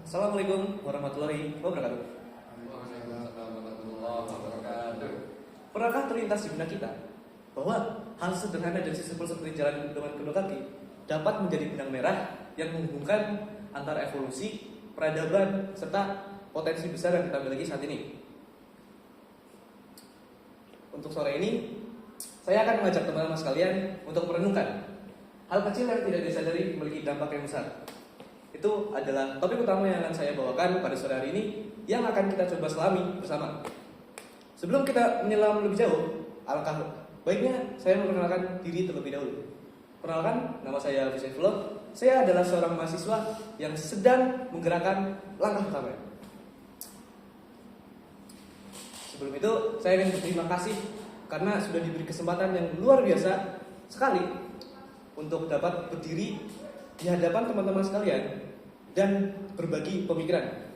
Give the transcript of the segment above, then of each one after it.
Assalamualaikum warahmatullahi wabarakatuh. Pernahkah terlintas di benak kita bahwa hal sederhana dan simpel seperti jalan dengan kedua kaki dapat menjadi benang merah yang menghubungkan antara evolusi, peradaban, serta potensi besar yang kita miliki saat ini? Untuk sore ini, saya akan mengajak teman-teman sekalian untuk merenungkan hal kecil yang tidak disadari memiliki dampak yang besar. Itu adalah topik utama yang akan saya bawakan pada sore hari ini, yang akan kita coba selami bersama. Sebelum kita menyelam lebih jauh, alangkah baiknya saya memperkenalkan diri terlebih dahulu. Perkenalkan, nama saya Fusefullah. Saya adalah seorang mahasiswa yang sedang menggerakkan langkah pertama. Sebelum itu, saya ingin berterima kasih karena sudah diberi kesempatan yang luar biasa sekali untuk dapat berdiri di hadapan teman-teman sekalian dan berbagi pemikiran.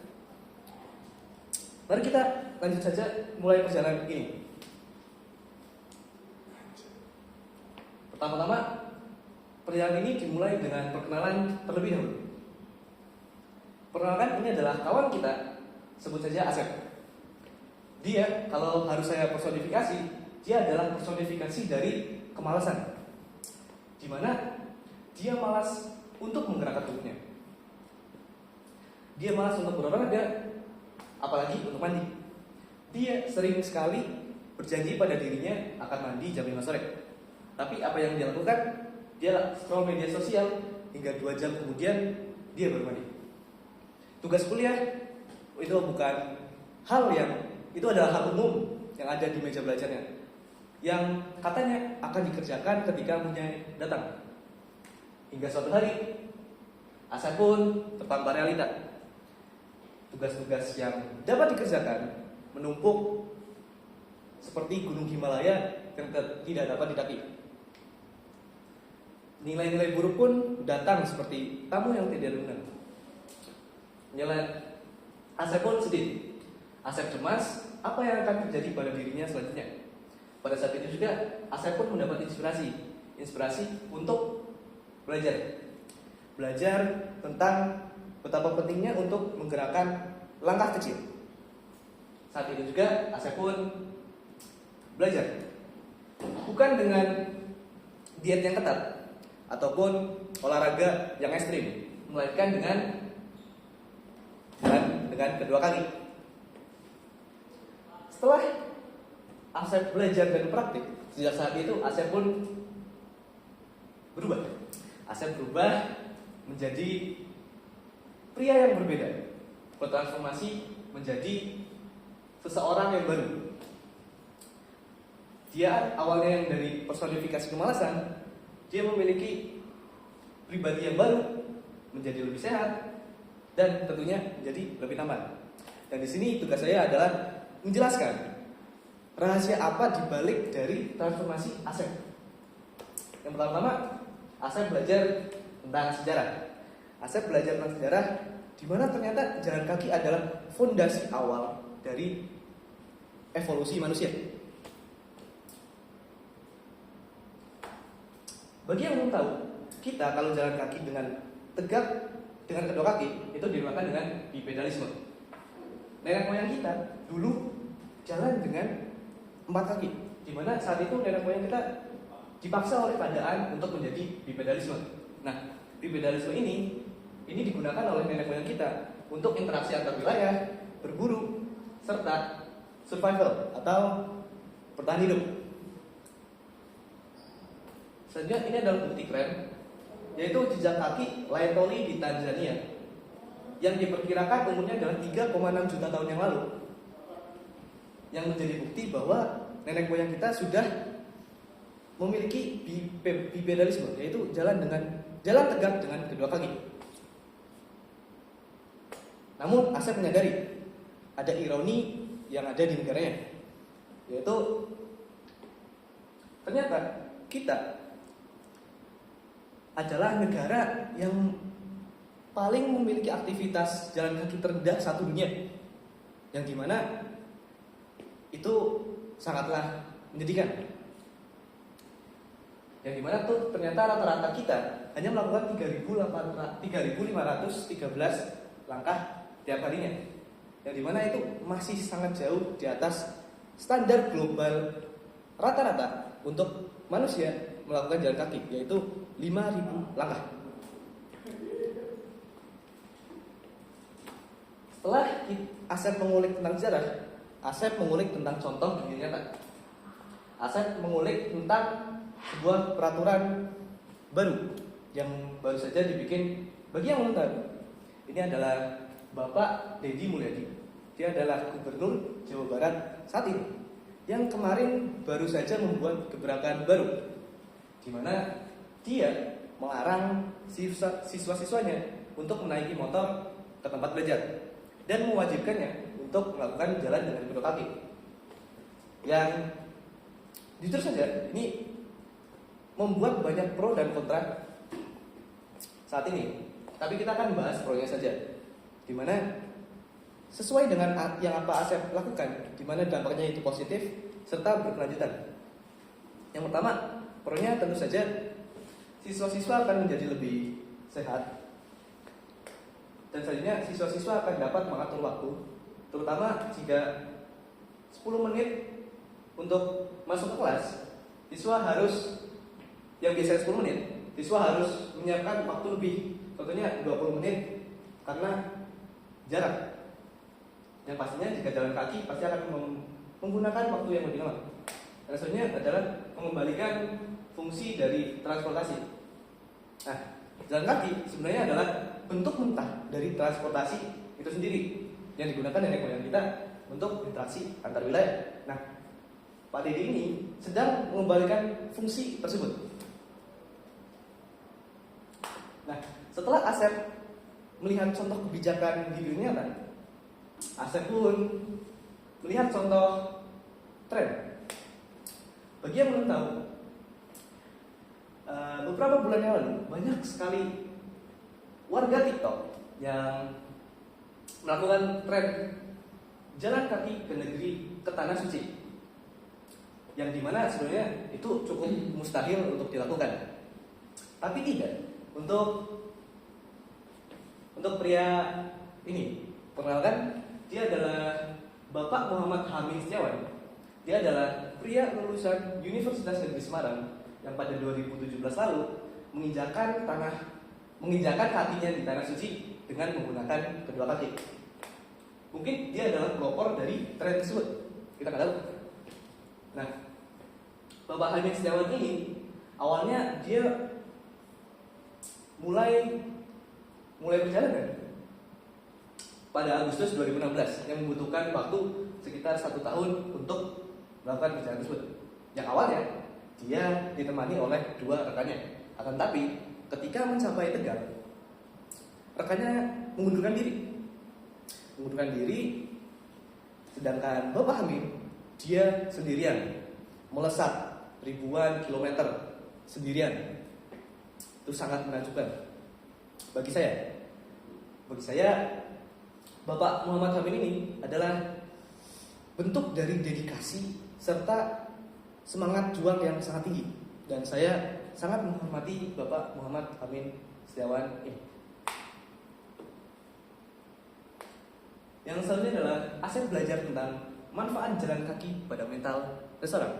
Mari kita lanjut saja mulai perjalanan ini. Pertama-tama, perjalanan ini dimulai dengan perkenalan terlebih dahulu. Perkenalkan, ini adalah kawan kita, sebut saja Asep. Dia, kalau harus saya personifikasi, dia adalah personifikasi dari kemalasan, di mana dia malas untuk menggerakkan tubuhnya. Dia malas untuk berolahraga, apalagi untuk mandi. Dia sering sekali berjanji pada dirinya akan mandi jam 5 sore. Tapi apa yang dia lakukan? Dia scroll media sosial hingga 2 jam kemudian dia baru mandi. Tugas kuliah itu bukan hal yang, itu adalah hal umum yang ada di meja belajarnya, yang katanya akan dikerjakan ketika muridnya datang. Hingga suatu hari, Asep pun tertampar realita. Tugas-tugas yang dapat dikerjakan menumpuk seperti gunung Himalaya yang tidak dapat didaki. Nilai-nilai buruk pun datang seperti tamu yang tidak diundang. Asep pun sedih. Asep cemas apa yang akan terjadi pada dirinya selanjutnya. Pada saat itu juga Asep pun mendapat inspirasi untuk belajar tentang betapa pentingnya untuk menggerakkan langkah kecil. Saat itu juga Asep pun belajar bukan dengan diet yang ketat ataupun olahraga yang ekstrim, melainkan dengan kedua kaki. Setelah Asep belajar dan praktik, sejak saat itu Asep pun berubah. Asep berubah menjadi pria yang berbeda, bertransformasi menjadi seseorang yang baru. Dia awalnya yang dari personifikasi kemalasan, dia memiliki pribadi yang baru, menjadi lebih sehat dan tentunya menjadi lebih tampan. Dan di sini tugas saya adalah menjelaskan rahasia apa dibalik dari transformasi Asep. Yang pertama, Asep belajar tentang sejarah. Asep belajar tentang sejarah, di mana ternyata jalan kaki adalah fondasi awal dari evolusi manusia. Bagi yang belum tahu, kita kalau jalan kaki dengan tegak dengan kedua kaki itu dinamakan dengan bipedalisme. Nenek moyang kita dulu jalan dengan 4 kaki, di mana saat itu nenek moyang kita dipaksa oleh keadaan untuk menjadi bipedalisme. Nah, bipedalisme ini digunakan oleh nenek moyang kita untuk interaksi antar wilayah, berburu, serta survival atau bertahan hidup. Selanjutnya ini adalah bukti keren, yaitu jejak kaki Laetoli di Tanzania yang diperkirakan umurnya adalah 3,6 juta tahun yang lalu, yang menjadi bukti bahwa nenek moyang kita sudah memiliki bipedalisme, yaitu jalan tegak dengan kedua kaki. Namun Asep menyadari ada ironi yang ada di negaranya, yaitu ternyata kita adalah negara yang paling memiliki aktivitas jalan kaki terendah satu dunia, yang dimana itu sangatlah menyedihkan. Yang dimana tuh ternyata rata-rata kita hanya melakukan 3.513 langkah tiap harinya, yang dimana itu masih sangat jauh di atas standar global rata-rata untuk manusia melakukan jalan kaki, yaitu 5.000 langkah. Setelah Asep mengulik tentang sejarah, Asep mengulik tentang contoh dunia nyata. Asep mengulik tentang sebuah peraturan baru yang baru saja dibikin bagi yang belum tahu. Ini adalah Bapak Deddy Mulyadi. Dia adalah Gubernur Jawa Barat saat ini, yang kemarin baru saja membuat gebrakan baru, di mana dia melarang siswa-siswanya untuk menaiki motor ke tempat belajar dan mewajibkannya untuk melakukan jalan dengan kedua kaki. Yang jujur saja ini membuat banyak pro dan kontra saat ini. Tapi kita akan bahas pro-nya saja, di mana sesuai dengan yang apa Asep lakukan, di mana dampaknya itu positif serta berkelanjutan. Yang pertama, pro-nya tentu saja siswa-siswa akan menjadi lebih sehat. Dan selanjutnya siswa-siswa akan dapat mengatur waktu, terutama jika 10 menit untuk masuk ke kelas, siswa harus, yang biasanya 10 menit, siswa harus menyiapkan waktu lebih, contohnya 20 menit karena jarak. Yang pastinya jika jalan kaki pasti akan menggunakan waktu yang lebih lama. Dan selanjutnya adalah mengembalikan fungsi dari transportasi. Nah, jalan kaki sebenarnya adalah bentuk mentah dari transportasi itu sendiri yang digunakan nenek moyang kita untuk interaksi antar wilayah. Nah, Pak Deddy ini sedang mengembalikan fungsi tersebut. Nah, setelah Asep melihat contoh kebijakan di dunia nyata, Asep pun melihat contoh tren. Bagi yang belum tahu, beberapa bulan yang lalu banyak sekali warga TikTok yang melakukan tren jalan kaki ke negeri, ke tanah suci, yang dimana sebenarnya itu cukup mustahil untuk dilakukan. Tapi tidak untuk pria ini. Perkenalkan, dia adalah Bapak Muhammad Hamid Setiawan. Dia adalah pria lulusan Universitas Negeri Semarang yang pada 2017 lalu menginjakan kakinya di tanah suci dengan menggunakan kedua kaki. Mungkin dia adalah pelopor dari tren tersebut, kita nggak tahu. Nah, Bapak Hamid Setiawan ini awalnya dia mulai perjalanan pada Agustus 2016 yang membutuhkan waktu sekitar 1 tahun untuk melakukan perjalanan tersebut. Yang awalnya dia ditemani oleh 2 rekannya. Akan tapi ketika mencapai Tegal, rekannya mengundurkan diri, sedangkan Bapak Hamid dia sendirian melesat ribuan kilometer sendirian. Itu sangat menakjubkan bagi saya. Bapak Muhammad Hamid ini adalah bentuk dari dedikasi serta semangat juang yang sangat tinggi, dan saya sangat menghormati Bapak Muhammad Hamid Setiawan ini. Yang selanjutnya adalah Asep belajar tentang manfaat jalan kaki pada mental seseorang.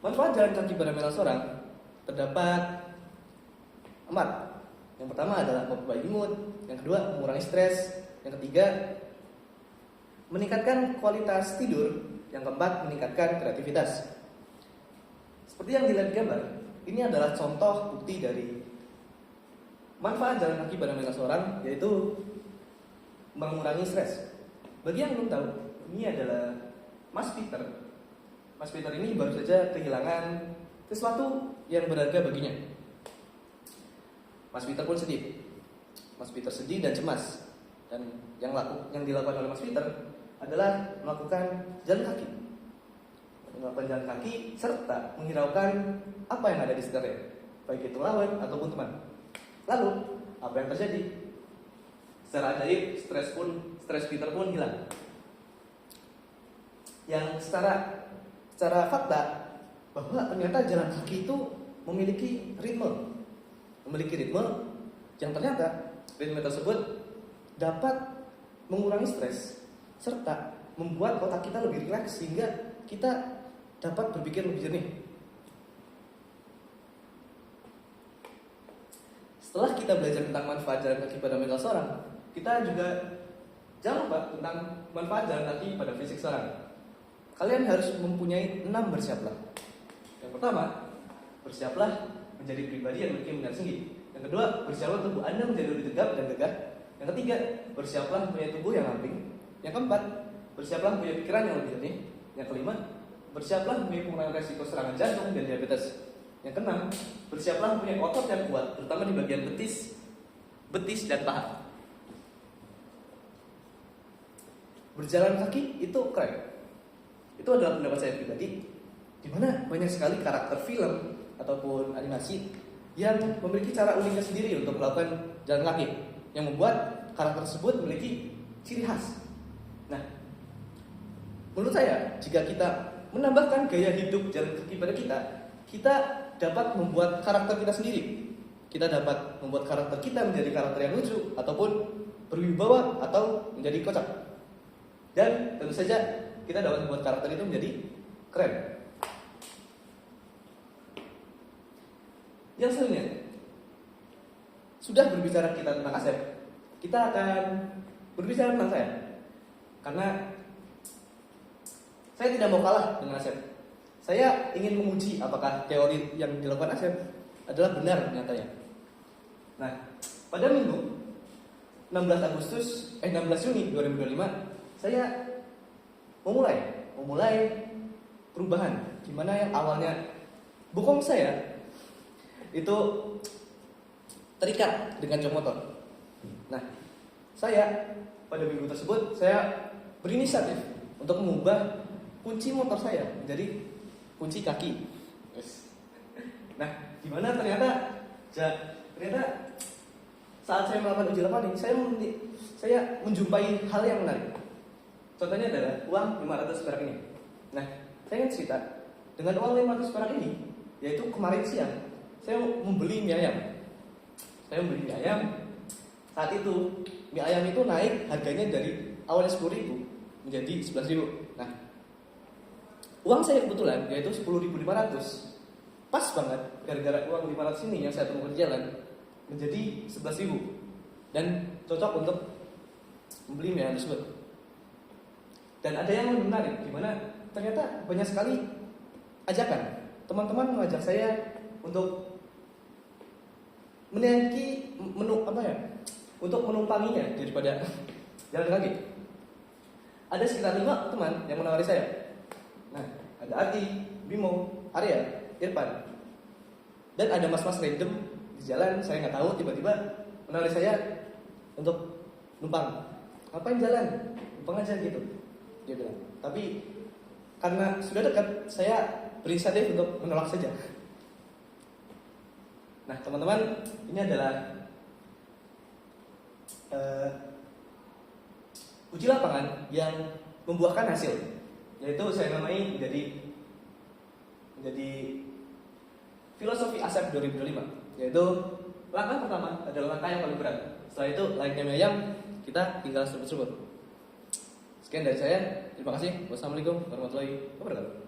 Manfaat jalan kaki pada mental seseorang terdapat 4. Yang pertama adalah memperbaiki mood, yang kedua mengurangi stres, yang ketiga meningkatkan kualitas tidur, yang keempat meningkatkan kreativitas. Seperti yang dilihat di gambar, ini adalah contoh bukti dari manfaat jalan kaki pada mental seseorang, yaitu mengurangi stres. Bagi yang belum tahu, ini adalah Mas Peter. Mas Peter ini baru saja kehilangan sesuatu yang berharga baginya. Mas Peter pun sedih. Mas Peter sedih dan cemas. Dan yang dilakukan oleh Mas Peter adalah melakukan jalan kaki. Melakukan jalan kaki serta menghiraukan apa yang ada di sekitarnya, baik itu lawan ataupun teman. Lalu, apa yang terjadi? Secara ajaib, stres Peter pun hilang. Yang secara fakta bahwa ternyata jalan kaki itu memiliki ritme yang ternyata ritme tersebut dapat mengurangi stres serta membuat otak kita lebih rileks sehingga kita dapat berpikir lebih jernih. Setelah kita belajar tentang manfaat jalan kaki pada mental seorang, kita juga jangan lupa tentang manfaat jalan kaki pada fisik seorang. Kalian harus mempunyai 6 bersiaplah. Yang pertama, bersiaplah menjadi pribadi yang memiliki minat tinggi. Yang kedua, bersiaplah tubuh Anda menjadi lebih tegap dan gagah. Yang ketiga, bersiaplah mempunyai tubuh yang ramping. Yang keempat, bersiaplah mempunyai pikiran yang lebih jernih. Yang kelima, bersiaplah mempunyai pengurangan resiko serangan jantung dan diabetes. Yang keenam, bersiaplah mempunyai otot yang kuat, terutama di bagian betis dan paha. Berjalan kaki itu keren. Itu adalah pendapat saya pribadi, di mana banyak sekali karakter film ataupun animasi yang memiliki cara uniknya sendiri untuk melakukan jalan kaki, yang membuat karakter tersebut memiliki ciri khas. Nah, menurut saya, jika kita menambahkan gaya hidup jalan kaki pada kita dapat membuat karakter kita sendiri. Kita dapat membuat karakter kita menjadi karakter yang lucu ataupun berwibawa atau menjadi kocak. Dan tentu saja kita dapat membuat karakter itu menjadi keren. Yang selanjutnya, sudah berbicara kita tentang Asep, kita akan berbicara tentang saya. Karena saya tidak mau kalah dengan Asep. Saya ingin menguji apakah teori yang dilakukan Asep adalah benar nyatanya. Nah, pada minggu 16 Juni 2025, saya memulai perubahan. Gimana yang awalnya bokong saya itu terikat dengan jok motor. Nah, saya pada minggu tersebut saya berinisiatif untuk mengubah kunci motor saya menjadi kunci kaki. Nah, gimana ternyata saat saya melakukan uji lapangan ini, saya menjumpai hal yang menarik. Contohnya adalah uang 500 perak ini. Nah, saya ingin cerita dengan uang 500 perak ini, yaitu kemarin siang saya membeli mie ayam. Saat itu mie ayam itu naik harganya dari awalnya 10.000 menjadi 11.000. Nah, uang saya kebetulan yaitu 10.500. Pas banget gara-gara uang 500 ini yang saya temukan di jalan menjadi 11.000 dan cocok untuk membeli mie ayam tersebut. Dan ada yang lebih menarik, gimana ternyata banyak sekali ajakan teman-teman mengajak saya untuk menaiki untuk menumpanginya daripada jalan kaki. Ada sekitar 5 teman yang menawari saya. Nah, ada Ati, Bimo, Arya, Irfan, dan ada mas-mas random di jalan, saya nggak tahu, tiba-tiba menawari saya untuk numpang. Ngapain jalan? Numpang aja gitu, dia bilang. Tapi karena sudah dekat, saya berinisiatif untuk menolak saja. Nah, teman-teman, ini adalah uji lapangan yang membuahkan hasil, yaitu saya namai menjadi filosofi Asep 2025, yaitu langkah pertama adalah langkah yang paling berat. Setelah itu, layaknya mie ayam, kita tinggal sebut-sebut. Sekian dari saya, terima kasih. Wassalamualaikum warahmatullahi wabarakatuh.